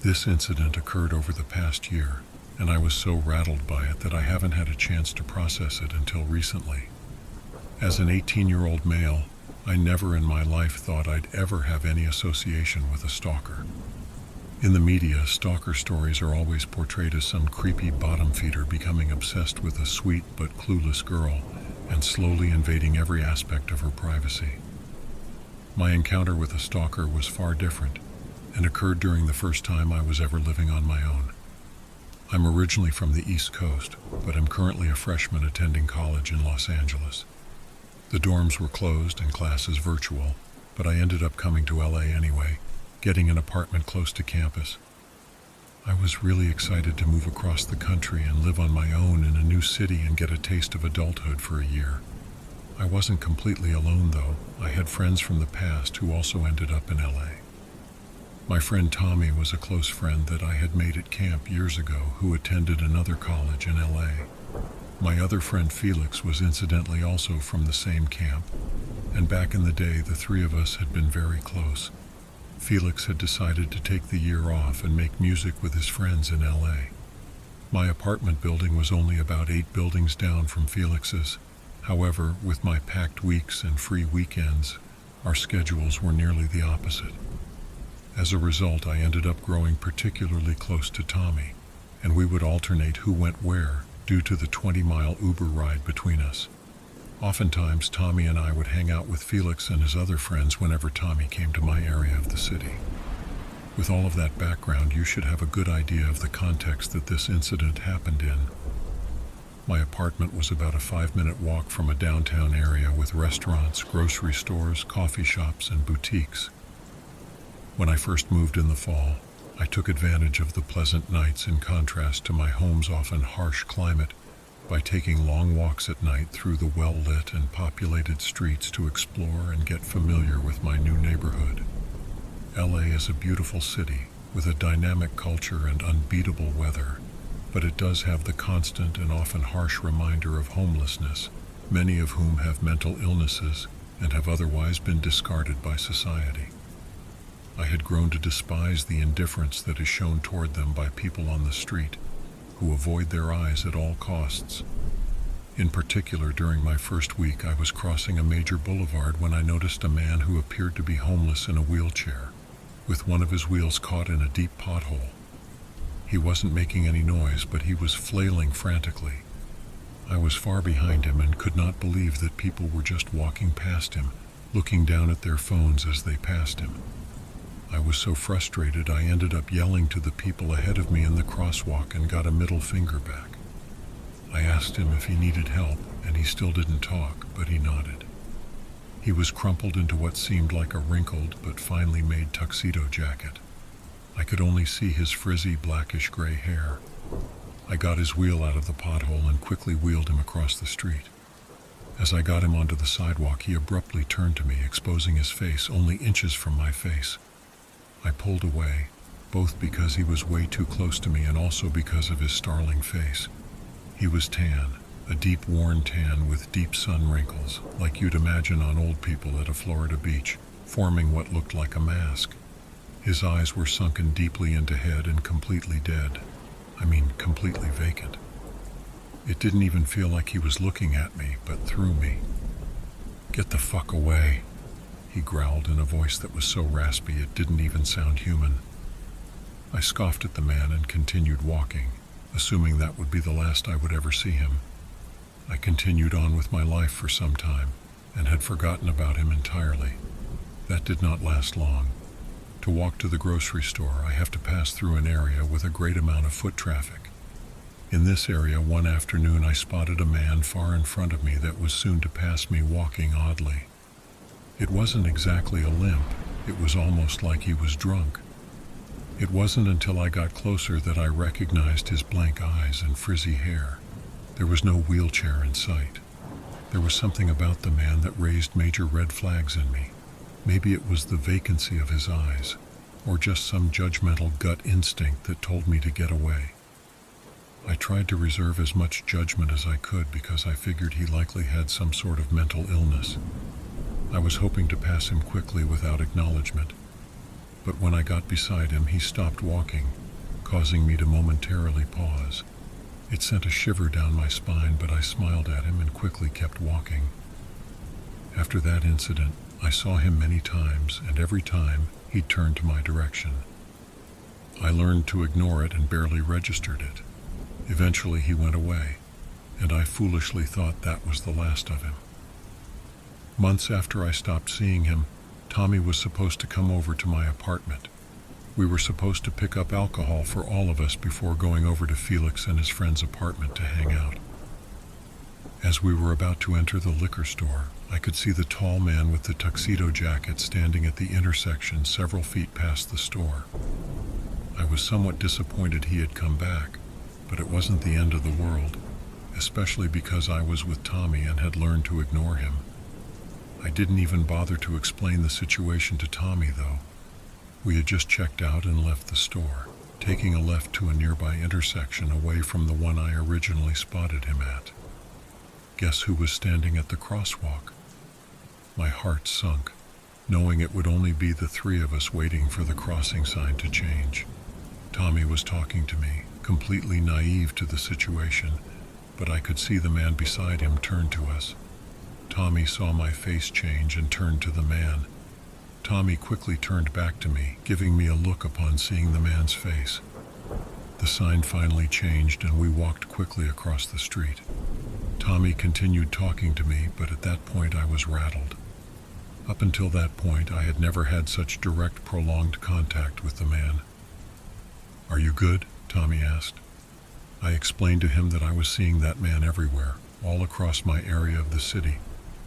This incident occurred over the past year, and I was so rattled by it that I haven't had a chance to process it until recently. As an 18-year-old male, I never in my life thought I'd ever have any association with a stalker. In the media, stalker stories are always portrayed as some creepy bottom feeder becoming obsessed with a sweet but clueless girl and slowly invading every aspect of her privacy. My encounter with a stalker was far different and occurred during the first time I was ever living on my own. I'm originally from the East Coast, but I'm currently a freshman attending college in Los Angeles. The dorms were closed and classes virtual, but I ended up coming to LA anyway, getting an apartment close to campus. I was really excited to move across the country and live on my own in a new city and get a taste of adulthood for a year. I wasn't completely alone though. I had friends from the past who also ended up in LA. My friend Tommy was a close friend that I had made at camp years ago who attended another college in LA. My other friend Felix was incidentally also from the same camp, and back in the day the three of us had been very close. Felix had decided to take the year off and make music with his friends in LA. My apartment building was only about 8 buildings down from Felix's. However, with my packed weeks and free weekends, our schedules were nearly the opposite. As a result, I ended up growing particularly close to Tommy, and we would alternate who went where due to the 20-mile Uber ride between us. Oftentimes, Tommy and I would hang out with Felix and his other friends whenever Tommy came to my area of the city. With all of that background, you should have a good idea of the context that this incident happened in. My apartment was about a 5-minute walk from a downtown area with restaurants, grocery stores, coffee shops, and boutiques. When I first moved in the fall, I took advantage of the pleasant nights in contrast to my home's often harsh climate by taking long walks at night through the well-lit and populated streets to explore and get familiar with my new neighborhood. LA is a beautiful city with a dynamic culture and unbeatable weather, but it does have the constant and often harsh reminder of homelessness, many of whom have mental illnesses and have otherwise been discarded by society. I had grown to despise the indifference that is shown toward them by people on the street, who avoid their eyes at all costs. In particular, during my first week, I was crossing a major boulevard when I noticed a man who appeared to be homeless in a wheelchair, with one of his wheels caught in a deep pothole. He wasn't making any noise, but he was flailing frantically. I was far behind him and could not believe that people were just walking past him, looking down at their phones as they passed him. I was so frustrated I ended up yelling to the people ahead of me in the crosswalk and got a middle finger back. I asked him if he needed help, and he still didn't talk, but he nodded. He was crumpled into what seemed like a wrinkled but finely made tuxedo jacket. I could only see his frizzy blackish-gray hair. I got his wheel out of the pothole and quickly wheeled him across the street. As I got him onto the sidewalk, he abruptly turned to me, exposing his face only inches from my face. I pulled away, both because he was way too close to me and also because of his startling face. He was tan, a deep worn tan with deep sun wrinkles, like you'd imagine on old people at a Florida beach, forming what looked like a mask. His eyes were sunken deeply into head and completely dead. I mean, completely vacant. It didn't even feel like he was looking at me, but through me. "Get the fuck away," he growled in a voice that was so raspy it didn't even sound human. I scoffed at the man and continued walking, assuming that would be the last I would ever see him. I continued on with my life for some time and had forgotten about him entirely. That did not last long. To walk to the grocery store, I have to pass through an area with a great amount of foot traffic. In this area, one afternoon, I spotted a man far in front of me that was soon to pass me walking oddly. It wasn't exactly a limp, it was almost like he was drunk. It wasn't until I got closer that I recognized his blank eyes and frizzy hair. There was no wheelchair in sight. There was something about the man that raised major red flags in me. Maybe it was the vacancy of his eyes, or just some judgmental gut instinct that told me to get away. I tried to reserve as much judgment as I could because I figured he likely had some sort of mental illness. I was hoping to pass him quickly without acknowledgement. but when I got beside him, he stopped walking, causing me to momentarily pause. It sent a shiver down my spine, but I smiled at him and quickly kept walking. After that incident, I saw him many times, and every time, he'd turn to my direction. I learned to ignore it and barely registered it. Eventually he went away, and I foolishly thought that was the last of him. Months after I stopped seeing him, Tommy was supposed to come over to my apartment. We were supposed to pick up alcohol for all of us before going over to Felix and his friend's apartment to hang out. As we were about to enter the liquor store, I could see the tall man with the tuxedo jacket standing at the intersection several feet past the store. I was somewhat disappointed he had come back, but it wasn't the end of the world, especially because I was with Tommy and had learned to ignore him. I didn't even bother to explain the situation to Tommy, though. We had just checked out and left the store, taking a left to a nearby intersection away from the one I originally spotted him at. Guess who was standing at the crosswalk? My heart sunk, knowing it would only be the three of us waiting for the crossing sign to change. Tommy was talking to me, completely naive to the situation, but I could see the man beside him turn to us. Tommy saw my face change and turned to the man. Tommy quickly turned back to me, giving me a look upon seeing the man's face. The sign finally changed and we walked quickly across the street. Tommy continued talking to me, but at that point I was rattled. Up until that point, I had never had such direct, prolonged contact with the man. "Are you good?" Tommy asked. I explained to him that I was seeing that man everywhere, all across my area of the city,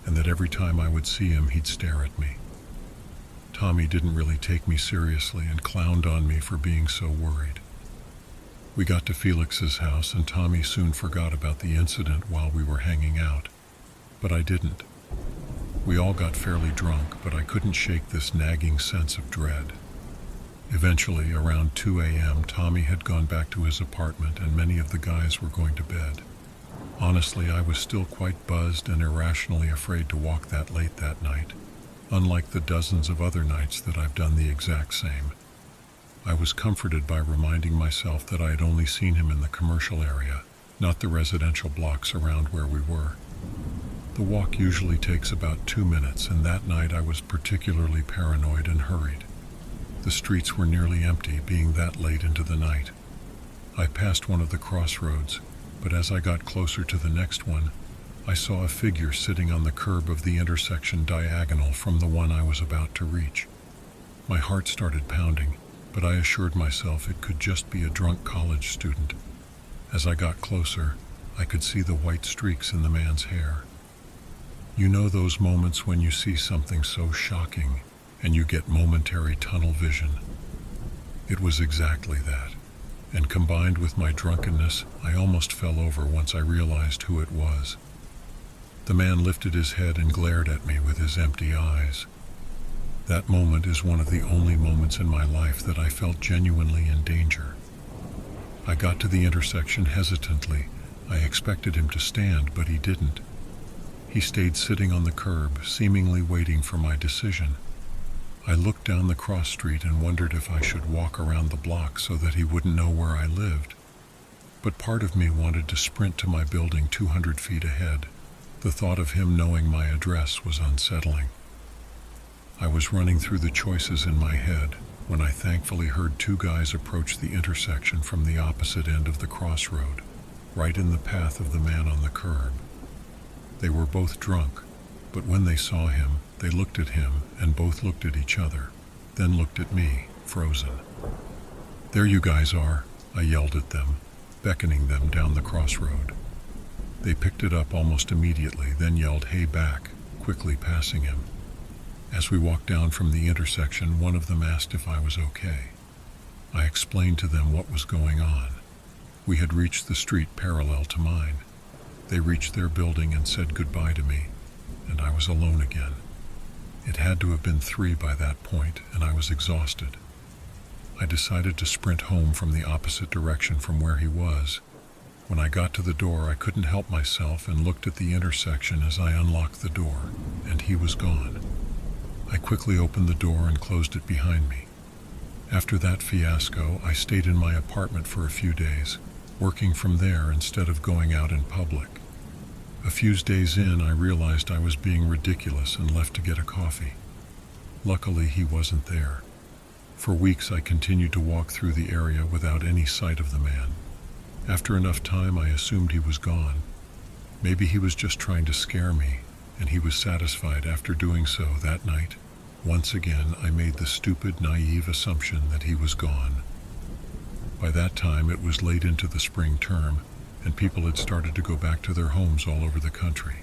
and that every time I would see him, he'd stare at me. Tommy didn't really take me seriously and clowned on me for being so worried. We got to Felix's house and Tommy soon forgot about the incident while we were hanging out. But I didn't. We all got fairly drunk, but I couldn't shake this nagging sense of dread. Eventually, around 2 a.m., Tommy had gone back to his apartment and many of the guys were going to bed. Honestly, I was still quite buzzed and irrationally afraid to walk that late that night, unlike the dozens of other nights that I've done the exact same. I was comforted by reminding myself that I had only seen him in the commercial area, not the residential blocks around where we were. The walk usually takes about 2 minutes, and that night I was particularly paranoid and hurried. The streets were nearly empty, being that late into the night. I passed one of the crossroads, but as I got closer to the next one, I saw a figure sitting on the curb of the intersection diagonal from the one I was about to reach. My heart started pounding, but I assured myself it could just be a drunk college student. As I got closer, I could see the white streaks in the man's hair. You know those moments when you see something so shocking and you get momentary tunnel vision? It was exactly that, and combined with my drunkenness, I almost fell over once I realized who it was. The man lifted his head and glared at me with his empty eyes. That moment is one of the only moments in my life that I felt genuinely in danger. I got to the intersection hesitantly. I expected him to stand, but he didn't. He stayed sitting on the curb, seemingly waiting for my decision. I looked down the cross street and wondered if I should walk around the block so that he wouldn't know where I lived. But part of me wanted to sprint to my building 200 feet ahead. The thought of him knowing my address was unsettling. I was running through the choices in my head when I thankfully heard two guys approach the intersection from the opposite end of the crossroad, right in the path of the man on the curb. They were both drunk, but when they saw him, they looked at him and both looked at each other, then looked at me, frozen. "There you guys are," I yelled at them, beckoning them down the crossroad. They picked it up almost immediately, then yelled, "Hey, back," quickly passing him. As we walked down from the intersection, one of them asked if I was okay. I explained to them what was going on. We had reached the street parallel to mine. They reached their building and said goodbye to me, and I was alone again. It had to have been 3 by that point, and I was exhausted. I decided to sprint home from the opposite direction from where he was. When I got to the door, I couldn't help myself and looked at the intersection as I unlocked the door, and he was gone. I quickly opened the door and closed it behind me. After that fiasco, I stayed in my apartment for a few days, working from there instead of going out in public. A few days in, I realized I was being ridiculous and left to get a coffee. Luckily, he wasn't there. For weeks, I continued to walk through the area without any sight of the man. After enough time, I assumed he was gone. Maybe he was just trying to scare me, and he was satisfied after doing so that night. Once again, I made the stupid, naive assumption that he was gone. By that time, it was late into the spring term, and people had started to go back to their homes all over the country.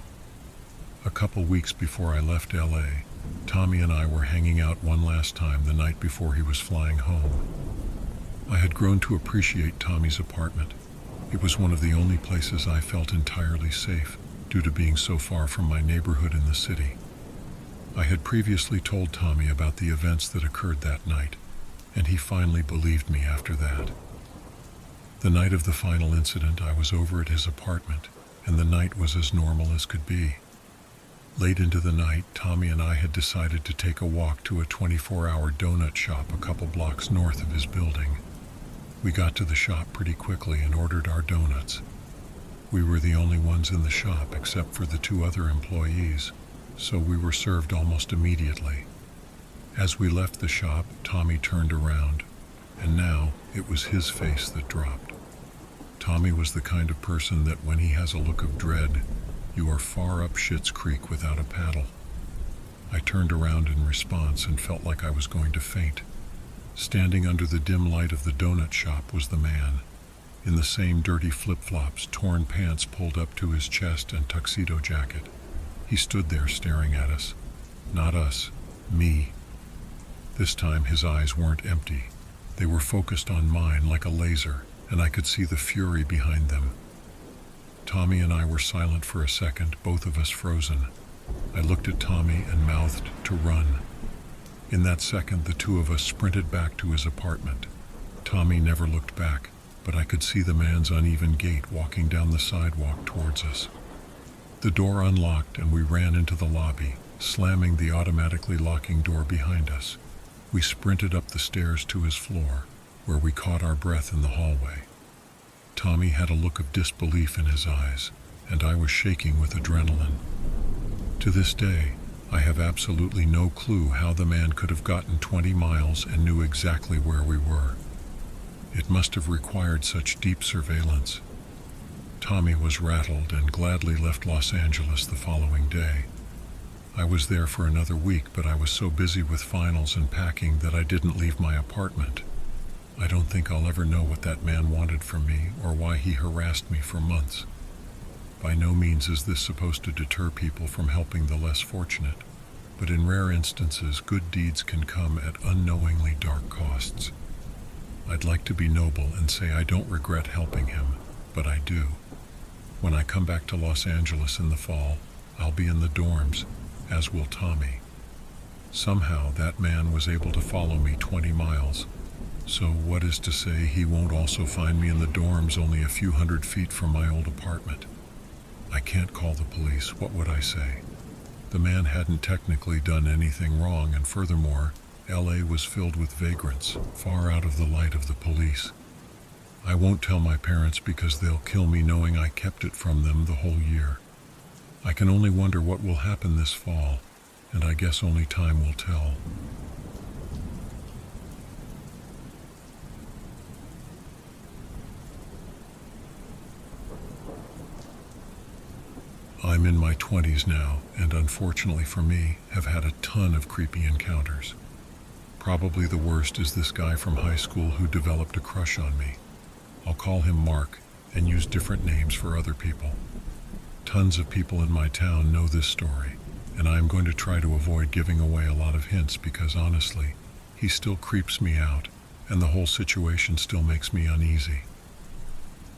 A couple weeks before I left LA, Tommy and I were hanging out one last time the night before he was flying home. I had grown to appreciate Tommy's apartment. It was one of the only places I felt entirely safe, due to being so far from my neighborhood in the city. I had previously told Tommy about the events that occurred that night, and he finally believed me after that. The night of the final incident, I was over at his apartment, and the night was as normal as could be. Late into the night, Tommy and I had decided to take a walk to a 24-hour donut shop a couple blocks north of his building. We got to the shop pretty quickly and ordered our donuts. We were the only ones in the shop except for the two other employees, so we were served almost immediately. As we left the shop, Tommy turned around, and now it was his face that dropped. Tommy was the kind of person that when he has a look of dread, you are far up Schitt's Creek without a paddle. I turned around in response and felt like I was going to faint. Standing under the dim light of the donut shop was the man, in the same dirty flip-flops, torn pants pulled up to his chest, and tuxedo jacket. He stood there staring at us. Not us, me. This time his eyes weren't empty. They were focused on mine like a laser, and I could see the fury behind them. Tommy and I were silent for a second, both of us frozen. I looked at Tommy and mouthed to run. In that second, the two of us sprinted back to his apartment. Tommy never looked back, but I could see the man's uneven gait walking down the sidewalk towards us. The door unlocked and we ran into the lobby, slamming the automatically locking door behind us. We sprinted up the stairs to his floor, where we caught our breath in the hallway. Tommy had a look of disbelief in his eyes, and I was shaking with adrenaline. To this day, I have absolutely no clue how the man could have gotten 20 miles and knew exactly where we were. It must have required such deep surveillance. Tommy was rattled and gladly left Los Angeles the following day. I was there for another week, but I was so busy with finals and packing that I didn't leave my apartment. I don't think I'll ever know what that man wanted from me or why he harassed me for months. By no means is this supposed to deter people from helping the less fortunate, but in rare instances, good deeds can come at unknowingly dark costs. I'd like to be noble and say I don't regret helping him, but I do. When I come back to Los Angeles in the fall, I'll be in the dorms, as will Tommy. Somehow that man was able to follow me 20 miles. So what is to say he won't also find me in the dorms only a few hundred feet from my old apartment? I can't call the police. What would I say? The man hadn't technically done anything wrong, and furthermore, LA was filled with vagrants, far out of the light of the police. I won't tell my parents because they'll kill me knowing I kept it from them the whole year. I can only wonder what will happen this fall, and I guess only time will tell. I'm in my 20s now, and unfortunately for me, have had a ton of creepy encounters. Probably the worst is this guy from high school who developed a crush on me. I'll call him Mark, and use different names for other people. Tons of people in my town know this story, and I'm going to try to avoid giving away a lot of hints because honestly, he still creeps me out, and the whole situation still makes me uneasy.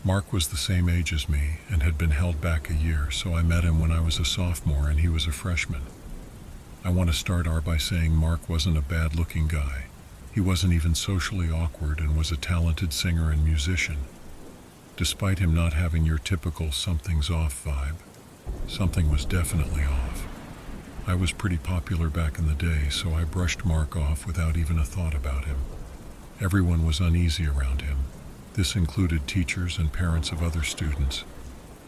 Mark was the same age as me and had been held back a year, so I met him when I was a sophomore and he was a freshman. I want to start by saying Mark wasn't a bad-looking guy. He wasn't even socially awkward and was a talented singer and musician. Despite him not having your typical something's off vibe, something was definitely off. I was pretty popular back in the day, so I brushed Mark off without even a thought about him. Everyone was uneasy around him. This included teachers and parents of other students.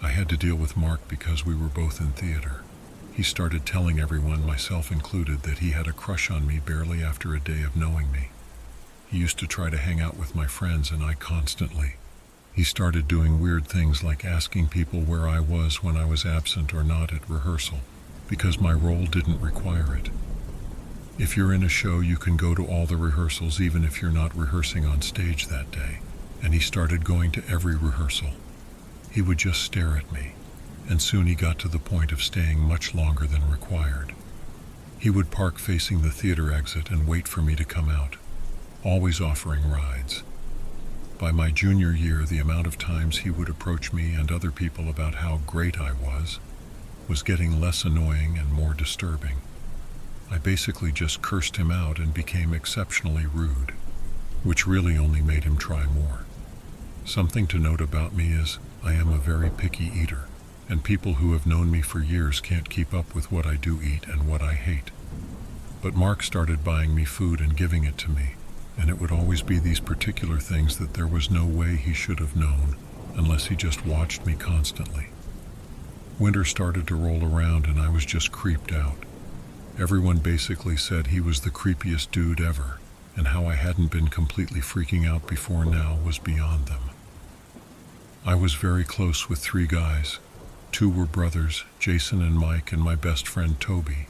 I had to deal with Mark because we were both in theater. He started telling everyone, myself included, that he had a crush on me barely after a day of knowing me. He used to try to hang out with my friends and I constantly. He started doing weird things like asking people where I was when I was absent or not at rehearsal, because my role didn't require it. If you're in a show, you can go to all the rehearsals even if you're not rehearsing on stage that day. And he started going to every rehearsal. He would just stare at me, and soon he got to the point of staying much longer than required. He would park facing the theater exit and wait for me to come out, always offering rides. By my junior year, the amount of times he would approach me and other people about how great I was getting less annoying and more disturbing. I basically just cursed him out and became exceptionally rude, which really only made him try more. Something to note about me is I am a very picky eater, and people who have known me for years can't keep up with what I do eat and what I hate. But Mark started buying me food and giving it to me, and it would always be these particular things that there was no way he should have known unless he just watched me constantly. Winter started to roll around and I was just creeped out. Everyone basically said he was the creepiest dude ever, and how I hadn't been completely freaking out before now was beyond them. I was very close with 3 guys. 2 were brothers, Jason and Mike, and my best friend Toby.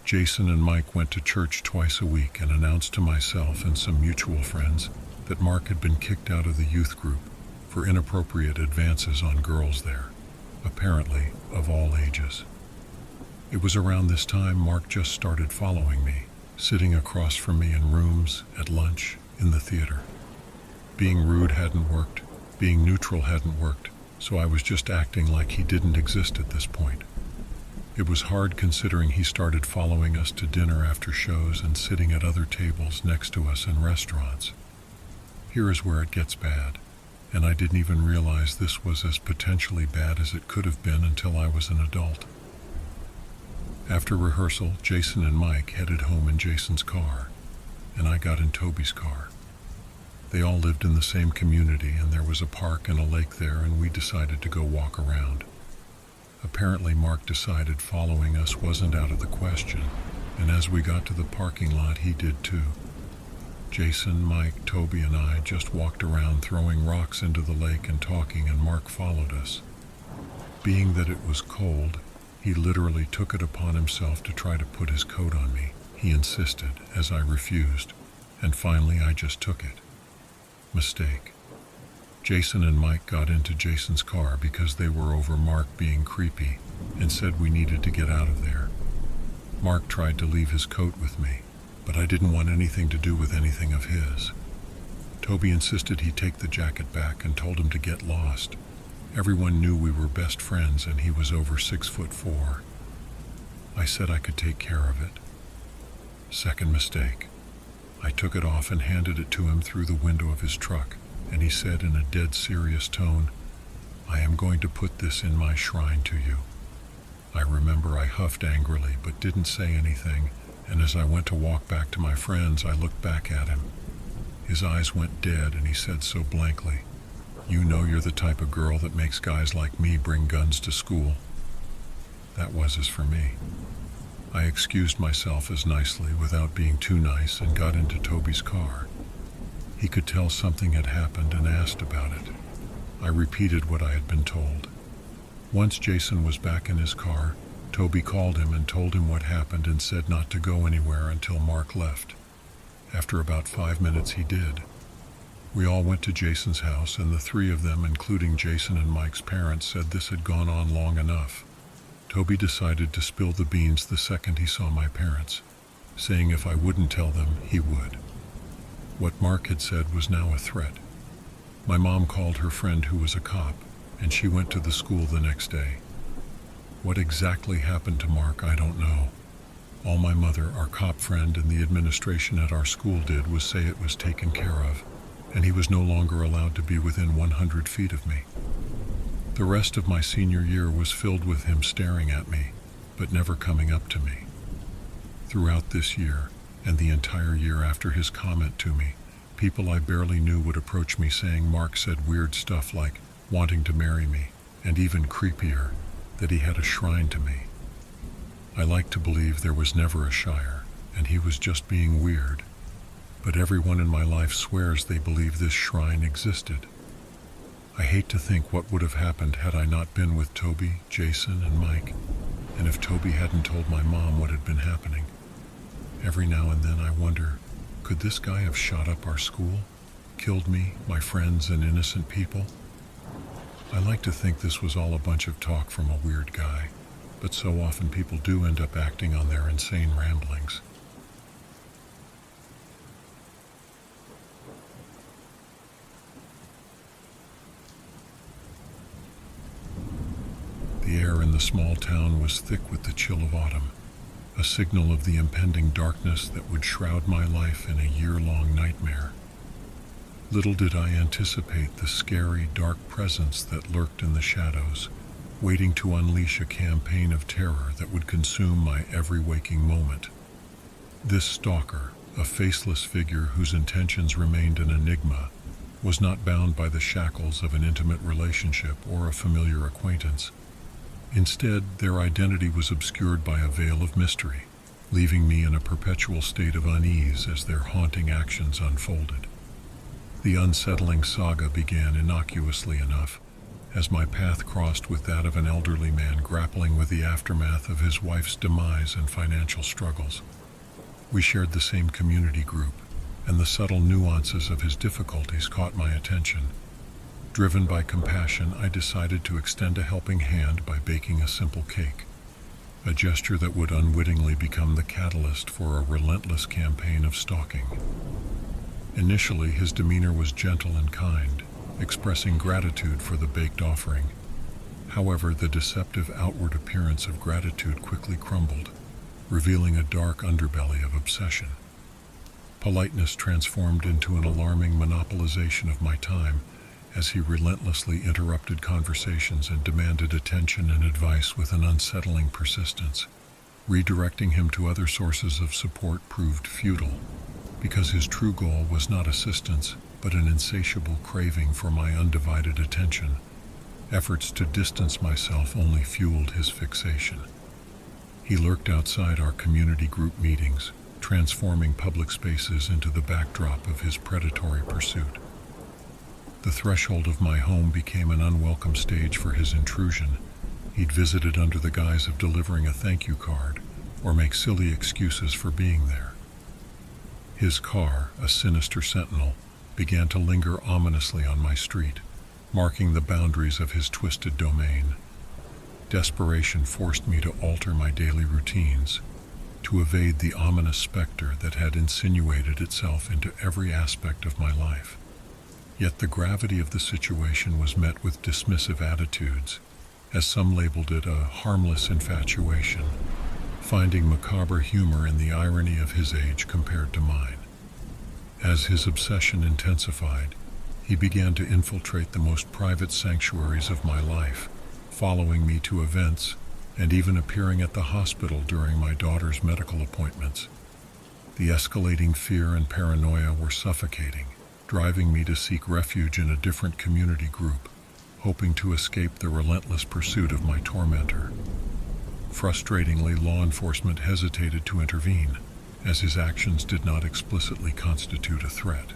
Jason and Mike went to church twice a week and announced to myself and some mutual friends that Mark had been kicked out of the youth group for inappropriate advances on girls there, apparently of all ages. It was around this time Mark just started following me, sitting across from me in rooms, at lunch, in the theater. Being rude hadn't worked, being neutral hadn't worked, so I was just acting like he didn't exist at this point. It was hard considering he started following us to dinner after shows and sitting at other tables next to us in restaurants. Here is where it gets bad, and I didn't even realize this was as potentially bad as it could have been until I was an adult. After rehearsal, Jason and Mike headed home in Jason's car, and I got in Toby's car. They all lived in the same community, and there was a park and a lake there, and we decided to go walk around. Apparently, Mark decided following us wasn't out of the question, and as we got to the parking lot, he did too. Jason, Mike, Toby, and I just walked around throwing rocks into the lake and talking, and Mark followed us. Being that it was cold, he literally took it upon himself to try to put his coat on me. He insisted, as I refused, and finally I just took it. Mistake. Jason and Mike got into Jason's car because they were over Mark being creepy and said we needed to get out of there. Mark tried to leave his coat with me, but I didn't want anything to do with anything of his. Toby insisted he take the jacket back and told him to get lost. Everyone knew we were best friends and he was over 6'4". I said I could take care of it. Second mistake. I took it off and handed it to him through the window of his truck, and he said in a dead serious tone, "I am going to put this in my shrine to you." I remember I huffed angrily but didn't say anything, and as I went to walk back to my friends, I looked back at him. His eyes went dead and he said so blankly, "You know you're the type of girl that makes guys like me bring guns to school." That was as for me. I excused myself as nicely without being too nice and got into Toby's car. He could tell something had happened and asked about it. I repeated what I had been told. Once Jason was back in his car, Toby called him and told him what happened and said not to go anywhere until Mark left. After about 5 minutes he did. We all went to Jason's house, and the 3 of them, including Jason and Mike's parents, said this had gone on long enough. Toby decided to spill the beans the second he saw my parents, saying if I wouldn't tell them, he would. What Mark had said was now a threat. My mom called her friend who was a cop, and she went to the school the next day. What exactly happened to Mark, I don't know. All my mother, our cop friend, and the administration at our school did was say it was taken care of, and he was no longer allowed to be within 100 feet of me. The rest of my senior year was filled with him staring at me, but never coming up to me. Throughout this year, and the entire year after his comment to me, People I barely knew would approach me saying Mark said weird stuff like wanting to marry me, and even creepier, that he had a shrine to me. I like to believe there was never a Shire, and he was just being weird, but everyone in my life swears they believe this shrine existed. I hate to think what would have happened had I not been with Toby, Jason, and Mike, and if Toby hadn't told my mom what had been happening. Every now and then I wonder, could this guy have shot up our school, killed me, my friends, and innocent people? I like to think this was all a bunch of talk from a weird guy, but so often people do end up acting on their insane ramblings. The air in the small town was thick with the chill of autumn, a signal of the impending darkness that would shroud my life in a year-long nightmare. Little did I anticipate the scary, dark presence that lurked in the shadows, waiting to unleash a campaign of terror that would consume my every waking moment. This stalker, a faceless figure whose intentions remained an enigma, was not bound by the shackles of an intimate relationship or a familiar acquaintance. Instead, their identity was obscured by a veil of mystery, leaving me in a perpetual state of unease as their haunting actions unfolded. The unsettling saga began innocuously enough, as my path crossed with that of an elderly man grappling with the aftermath of his wife's demise and financial struggles. We shared the same community group, and the subtle nuances of his difficulties caught my attention. Driven by compassion, I decided to extend a helping hand by baking a simple cake, a gesture that would unwittingly become the catalyst for a relentless campaign of stalking. Initially, his demeanor was gentle and kind, expressing gratitude for the baked offering. However, the deceptive outward appearance of gratitude quickly crumbled, revealing a dark underbelly of obsession. Politeness transformed into an alarming monopolization of my time, as he relentlessly interrupted conversations and demanded attention and advice with an unsettling persistence. Redirecting him to other sources of support proved futile, because his true goal was not assistance, but an insatiable craving for my undivided attention. Efforts to distance myself only fueled his fixation. He lurked outside our community group meetings, transforming public spaces into the backdrop of his predatory pursuit. The threshold of my home became an unwelcome stage for his intrusion. He'd visited under the guise of delivering a thank you card, or make silly excuses for being there. His car, a sinister sentinel, began to linger ominously on my street, marking the boundaries of his twisted domain. Desperation forced me to alter my daily routines, to evade the ominous specter that had insinuated itself into every aspect of my life. Yet the gravity of the situation was met with dismissive attitudes, as some labeled it a harmless infatuation, finding macabre humor in the irony of his age compared to mine. As his obsession intensified, he began to infiltrate the most private sanctuaries of my life, following me to events and even appearing at the hospital during my daughter's medical appointments. The escalating fear and paranoia were suffocating, driving me to seek refuge in a different community group, hoping to escape the relentless pursuit of my tormentor. Frustratingly, law enforcement hesitated to intervene, as his actions did not explicitly constitute a threat.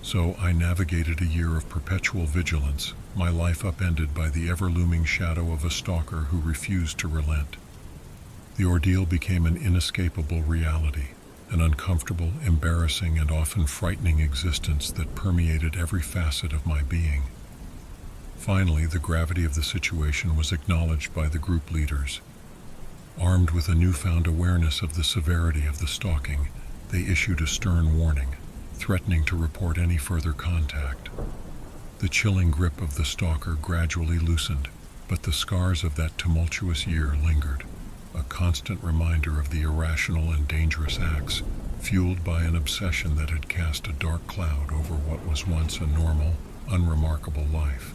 So I navigated a year of perpetual vigilance, my life upended by the ever-looming shadow of a stalker who refused to relent. The ordeal became an inescapable reality, an uncomfortable, embarrassing, and often frightening existence that permeated every facet of my being. Finally, the gravity of the situation was acknowledged by the group leaders. Armed with a newfound awareness of the severity of the stalking, they issued a stern warning, threatening to report any further contact. The chilling grip of the stalker gradually loosened, but the scars of that tumultuous year lingered, a constant reminder of the irrational and dangerous acts, fueled by an obsession that had cast a dark cloud over what was once a normal, unremarkable life.